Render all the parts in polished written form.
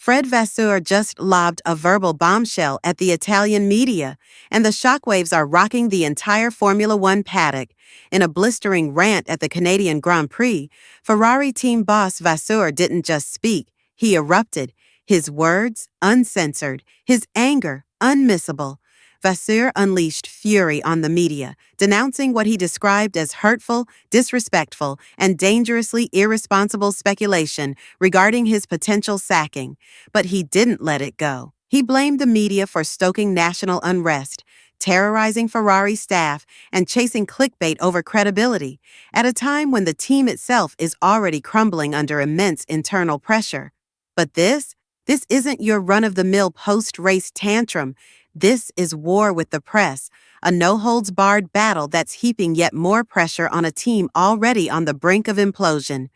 Fred Vasseur just lobbed a verbal bombshell at the Italian media, and the shockwaves are rocking the entire Formula One paddock. In a blistering rant at the Canadian Grand Prix, Ferrari team boss Vasseur didn't just speak, he erupted. His words, uncensored, his anger, unmissable. Vasseur unleashed fury on the media, denouncing what he described as hurtful, disrespectful, and dangerously irresponsible speculation regarding his potential sacking. But he didn't let it go. He blamed the media for stoking national unrest, terrorizing Ferrari staff, and chasing clickbait over credibility, at a time when the team itself is already crumbling under immense internal pressure. But this isn't your run-of-the-mill post-race tantrum. This is war with the press, a no-holds-barred battle that's heaping yet more pressure on a team already on the brink of implosion.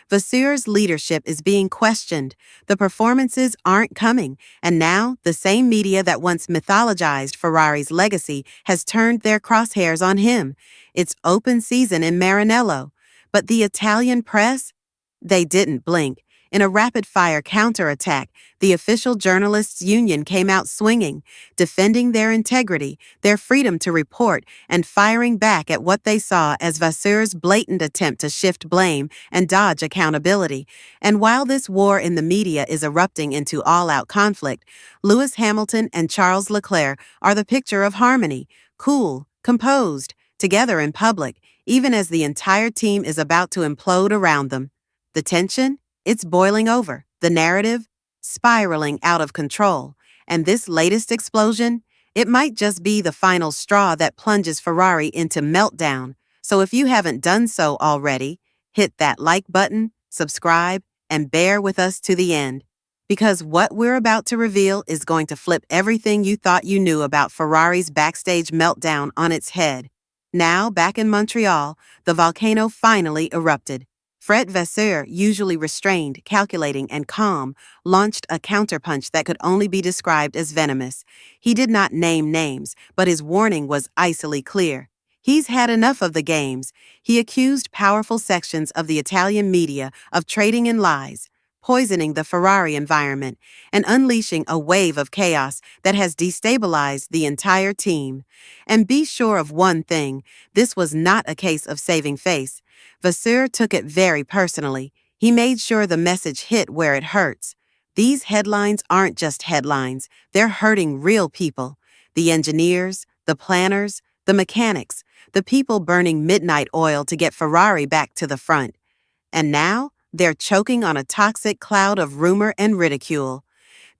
Vasseur's leadership is being questioned, the performances aren't coming, and now the same media that once mythologized Ferrari's legacy has turned their crosshairs on him. It's open season in Maranello. But the Italian press? They didn't blink. In a rapid-fire counterattack, the official journalists' union came out swinging, defending their integrity, their freedom to report, and firing back at what they saw as Vasseur's blatant attempt to shift blame and dodge accountability. And while this war in the media is erupting into all-out conflict, Lewis Hamilton and Charles Leclerc are the picture of harmony, cool, composed, together in public, even as the entire team is about to implode around them. The tension? It's boiling over, the narrative spiraling out of control, and this latest explosion, it might just be the final straw that plunges Ferrari into meltdown. So if you haven't done so already, hit that like button, subscribe, and bear with us to the end. Because what we're about to reveal is going to flip everything you thought you knew about Ferrari's backstage meltdown on its head. Now, back in Montreal, the volcano finally erupted. Fred Vasseur, usually restrained, calculating, and calm, launched a counterpunch that could only be described as venomous. He did not name names, but his warning was icily clear. He's had enough of the games. He accused powerful sections of the Italian media of trading in lies, poisoning the Ferrari environment, and unleashing a wave of chaos that has destabilized the entire team. And be sure of one thing, this was not a case of saving face. Vasseur took it very personally. He made sure the message hit where it hurts. These headlines aren't just headlines. They're hurting real people. The engineers, the planners, the mechanics, the people burning midnight oil to get Ferrari back to the front. And now, they're choking on a toxic cloud of rumor and ridicule.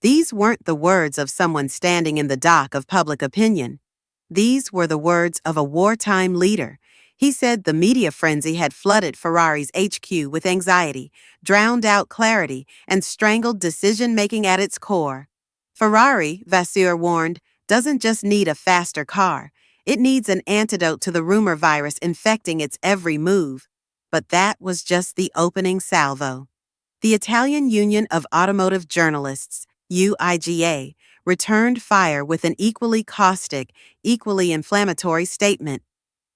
These weren't the words of someone standing in the dock of public opinion. These were the words of a wartime leader. He said the media frenzy had flooded Ferrari's HQ with anxiety, drowned out clarity, and strangled decision-making at its core. Ferrari, Vasseur warned, doesn't just need a faster car. It needs an antidote to the rumor virus infecting its every move. But that was just the opening salvo. The Italian Union of Automotive Journalists, UIGA, returned fire with an equally caustic, equally inflammatory statement.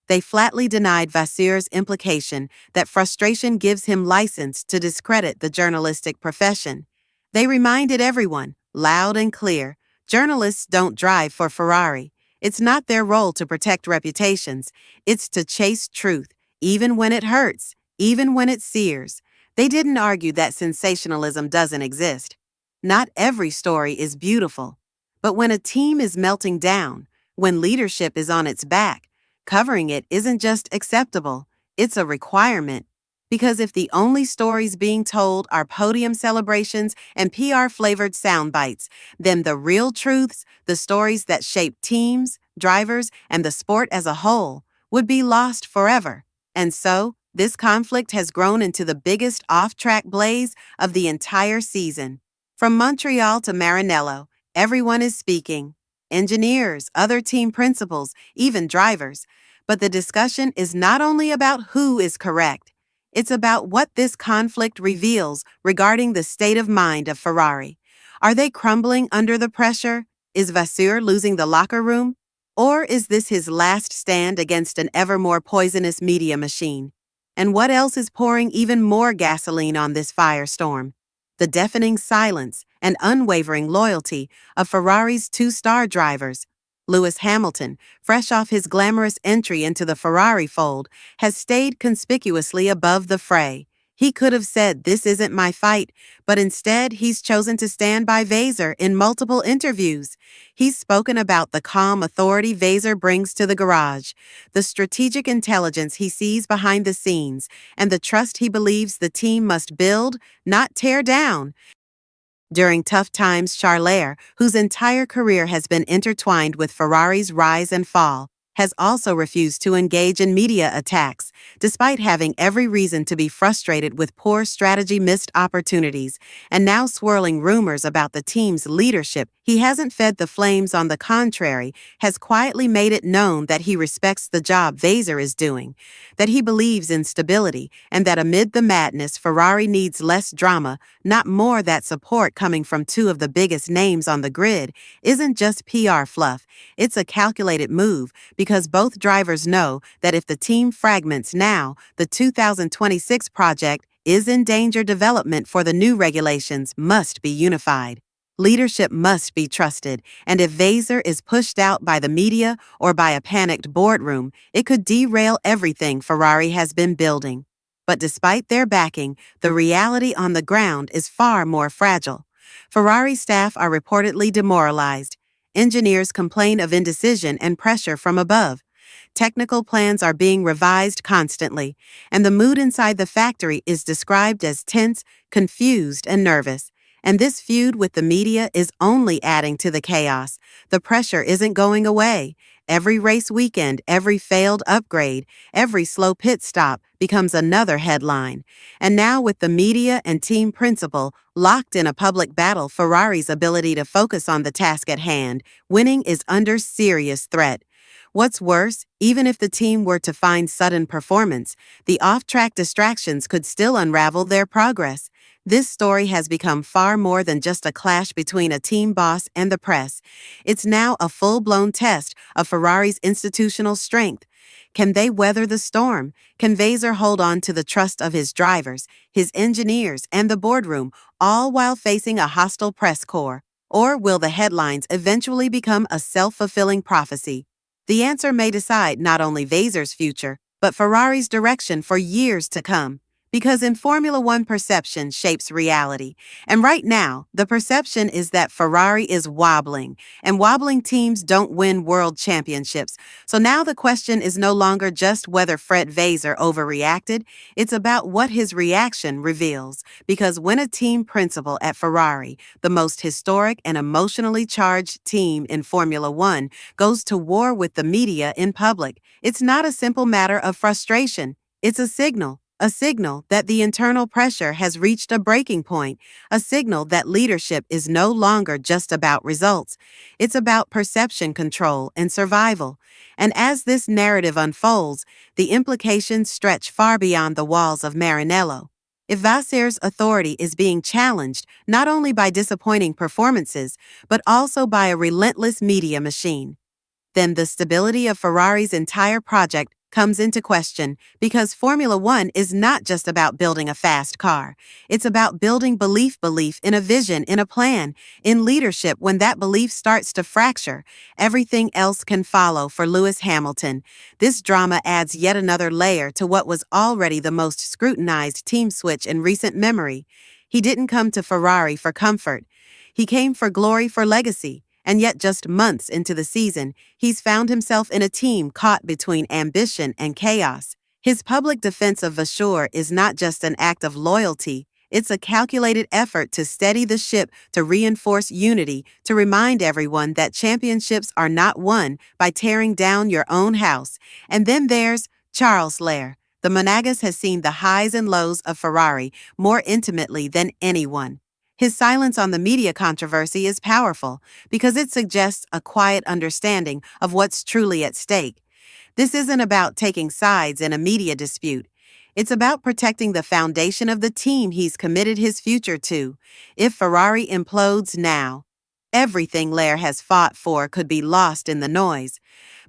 They flatly denied Vasseur's implication that frustration gives him license to discredit the journalistic profession. They reminded everyone, loud and clear, journalists don't drive for Ferrari. It's not their role to protect reputations. It's to chase truth, even when it hurts, even when it sears. They didn't argue that sensationalism doesn't exist. Not every story is beautiful. But when a team is melting down, when leadership is on its back, covering it isn't just acceptable, it's a requirement. Because if the only stories being told are podium celebrations and PR-flavored sound bites, then the real truths, the stories that shape teams, drivers, and the sport as a whole, would be lost forever. And so, this conflict has grown into the biggest off-track blaze of the entire season. From Montreal to Maranello, everyone is speaking. Engineers, other team principals, even drivers. But the discussion is not only about who is correct. It's about what this conflict reveals regarding the state of mind of Ferrari. Are they crumbling under the pressure? Is Vasseur losing the locker room? Or is this his last stand against an ever more poisonous media machine? And what else is pouring even more gasoline on this firestorm? The deafening silence, and unwavering loyalty of Ferrari's two-star drivers. Lewis Hamilton, fresh off his glamorous entry into the Ferrari fold, has stayed conspicuously above the fray. He could have said, "This isn't my fight," but instead he's chosen to stand by Vasseur in multiple interviews. He's spoken about the calm authority Vasseur brings to the garage, the strategic intelligence he sees behind the scenes, and the trust he believes the team must build, not tear down. During tough times, Charles, whose entire career has been intertwined with Ferrari's rise and fall, has also refused to engage in media attacks, despite having every reason to be frustrated with poor strategy, missed opportunities, and now swirling rumors about the team's leadership. He hasn't fed the flames; on the contrary, has quietly made it known that he respects the job Vasseur is doing, that he believes in stability, and that amid the madness, Ferrari needs less drama, not more. That support coming from two of the biggest names on the grid isn't just PR fluff, it's a calculated move, because both drivers know that if the team fragments now, the 2026 project is in danger. Development for the new regulations must be unified. Leadership must be trusted, and if Vasseur is pushed out by the media or by a panicked boardroom, it could derail everything Ferrari has been building. But despite their backing, the reality on the ground is far more fragile. Ferrari staff are reportedly demoralized. Engineers complain of indecision and pressure from above. Technical plans are being revised constantly, and the mood inside the factory is described as tense, confused, and nervous. And this feud with the media is only adding to the chaos. The pressure isn't going away. Every race weekend, every failed upgrade, every slow pit stop becomes another headline. And now, with the media and team principal locked in a public battle, Ferrari's ability to focus on the task at hand, winning, is under serious threat. What's worse, even if the team were to find sudden performance, the off-track distractions could still unravel their progress. This story has become far more than just a clash between a team boss and the press. It's now a full-blown test of Ferrari's institutional strength. Can they weather the storm? Can Vasseur hold on to the trust of his drivers, his engineers, and the boardroom, all while facing a hostile press corps? Or will the headlines eventually become a self-fulfilling prophecy? The answer may decide not only Vasseur's future, but Ferrari's direction for years to come. Because in Formula One, perception shapes reality. And right now, the perception is that Ferrari is wobbling, and wobbling teams don't win world championships. So now the question is no longer just whether Fred Vasseur overreacted, it's about what his reaction reveals. Because when a team principal at Ferrari, the most historic and emotionally charged team in Formula One, goes to war with the media in public, it's not a simple matter of frustration, it's a signal. A signal that the internal pressure has reached a breaking point, a signal that leadership is no longer just about results. It's about perception control and survival. And as this narrative unfolds, the implications stretch far beyond the walls of Maranello. If Vasseur's authority is being challenged not only by disappointing performances, but also by a relentless media machine, then the stability of Ferrari's entire project comes into question, because Formula One is not just about building a fast car. It's about building belief in a vision, in a plan, in leadership. When that belief starts to fracture, everything else can follow. For Lewis Hamilton, this drama adds yet another layer to what was already the most scrutinized team switch in recent memory. He didn't come to Ferrari for comfort. He came for glory, for legacy. And yet, just months into the season, he's found himself in a team caught between ambition and chaos. His public defense of Vasseur is not just an act of loyalty, it's a calculated effort to steady the ship, to reinforce unity, to remind everyone that championships are not won by tearing down your own house. And then there's Charles Leclerc. The Monegasque has seen the highs and lows of Ferrari more intimately than anyone. His silence on the media controversy is powerful because it suggests a quiet understanding of what's truly at stake. This isn't about taking sides in a media dispute. It's about protecting the foundation of the team he's committed his future to. If Ferrari implodes now, everything Leclerc has fought for could be lost in the noise.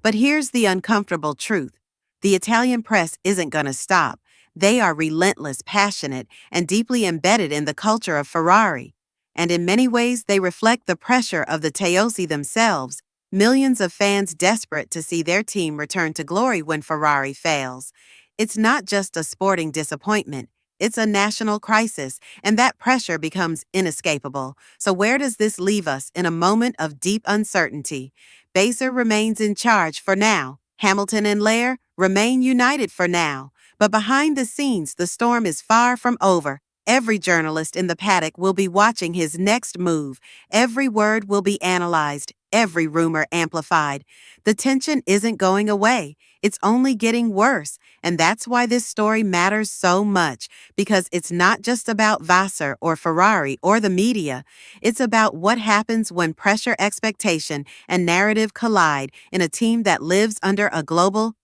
But here's the uncomfortable truth. The Italian press isn't going to stop. They are relentless, passionate, and deeply embedded in the culture of Ferrari. And in many ways, they reflect the pressure of the Tifosi themselves, millions of fans desperate to see their team return to glory when Ferrari fails. It's not just a sporting disappointment, it's a national crisis, and that pressure becomes inescapable. So, where does this leave us in a moment of deep uncertainty? Vasseur remains in charge for now. Hamilton and Leclerc remain united for now. But behind the scenes, the storm is far from over. Every journalist in the paddock will be watching his next move. Every word will be analyzed, every rumor amplified. The tension isn't going away. It's only getting worse. And that's why this story matters so much, because it's not just about Vasseur or Ferrari or the media. It's about what happens when pressure, expectation, and narrative collide in a team that lives under a global